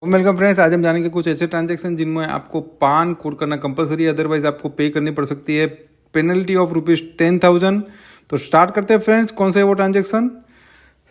Welcome friends, आज हम जानेंगे कुछ ऐसे ट्रांजैक्शन जिनमें आपको पान कोड करना कंपलसरी है, अदरवाइज आपको पे करनी पड़ सकती है पेनल्टी ऑफ ₹10,000। तो स्टार्ट करते हैं फ्रेंड्स, कौन सा है वो ट्रांजैक्शन।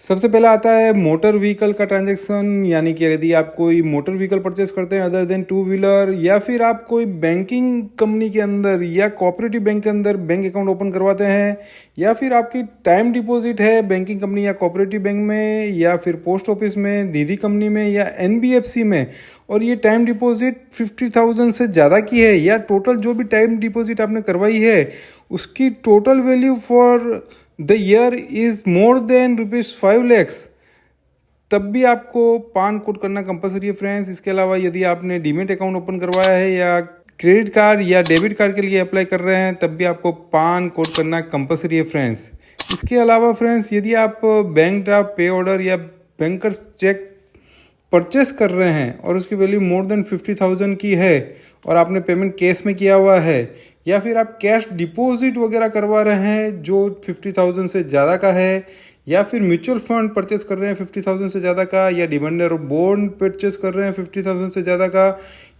सबसे पहला आता है मोटर व्हीकल का ट्रांजैक्शन, यानी कि यदि आप कोई मोटर व्हीकल परचेस करते हैं अदर देन टू व्हीलर, या फिर आप कोई बैंकिंग कंपनी के अंदर या कोऑपरेटिव बैंक के अंदर बैंक अकाउंट ओपन करवाते हैं, या फिर आपकी टाइम डिपॉजिट है बैंकिंग कंपनी या कोऑपरेटिव बैंक में, या फिर पोस्ट ऑफिस में, दीदी कंपनी में या एनबीएफसी में, और ये टाइम डिपॉजिट 50,000 से ज़्यादा की है, या टोटल जो भी टाइम डिपॉजिट आपने करवाई है उसकी total value for the year is more than ₹5 lakh, तब भी आपको पान कोड करना कंपलसरी है फ्रेंड्स। इसके अलावा यदि आपने डीमेट अकाउंट ओपन करवाया है या क्रेडिट कार्ड या डेबिट कार्ड के लिए अप्लाई कर रहे हैं, तब भी आपको पान कोड करना कंपलसरी है फ्रेंड्स। इसके अलावा फ्रेंड्स, यदि आप बैंक ड्राफ्ट, पे ऑर्डर या बैंकर्स चेक परचेस कर रहे हैं और उसकी वैल्यू मोर देन 50,000 की है और आपने पेमेंट कैश में किया हुआ है, या फिर आप कैश डिपॉजिट वगैरह करवा रहे हैं जो 50,000 से ज़्यादा का है, या फिर म्यूचुअल फंड परचेस कर रहे हैं 50,000 से ज़्यादा का, या डिबेंचर बॉन्ड परचेस कर रहे हैं 50,000 से ज़्यादा का,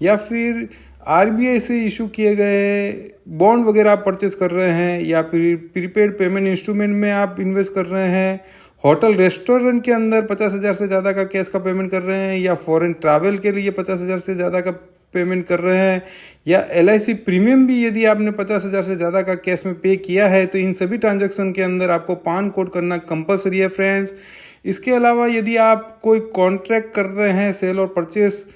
या फिर आरबीआई से इशू किए गए बॉन्ड वगैरह आप परचेस कर रहे हैं, या फिर प्रीपेड पेमेंट इंस्ट्रूमेंट में आप इन्वेस्ट कर रहे हैं, होटल रेस्टोरेंट के अंदर 50,000 से ज़्यादा का कैश का पेमेंट कर रहे हैं, या फॉरेन ट्रैवल के लिए 50,000 से ज़्यादा का पेमेंट कर रहे हैं, या एलआईसी प्रीमियम भी यदि आपने 50,000 से ज़्यादा का कैश में पे किया है, तो इन सभी ट्रांजैक्शन के अंदर आपको पान कोड करना कंपलसरी है फ्रेंड्स। इसके अलावा यदि आप कोई कॉन्ट्रैक्ट कर रहे हैं सेल और परचेस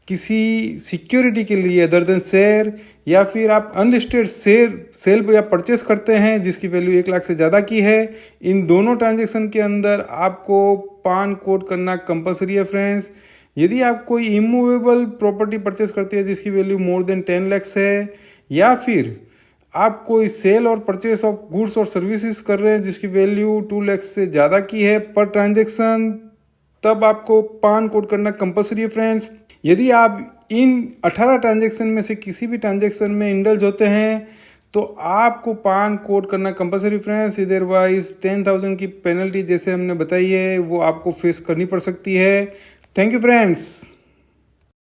किसी सिक्योरिटी के लिए अदर देन शेयर, या फिर आप अनलिस्टेड शेयर सेल या परचेस करते हैं जिसकी वैल्यू 1 लाख से ज़्यादा की है, इन दोनों ट्रांजैक्शन के अंदर आपको पान कोड करना कंपलसरी है फ्रेंड्स। यदि आप कोई इमूवेबल प्रॉपर्टी परचेस करते हैं जिसकी वैल्यू मोर देन 10 lakhs है, या फिर आप कोई सेल और परचेस ऑफ गुड्स और सर्विसेज कर रहे हैं जिसकी वैल्यू 2 लाख से ज़्यादा की है पर ट्रांजैक्शन, तब आपको पान कोड करना कंपलसरी है फ्रेंड्स। यदि आप इन 18 ट्रांजैक्शन में से किसी भी ट्रांजैक्शन में इंडल्ज होते हैं तो आपको पान कोड करना कंपलसरी फ्रेंड्स, अदरवाइज 10,000 की पेनल्टी जैसे हमने बताई है वो आपको फेस करनी पड़ सकती है। Thank you friends.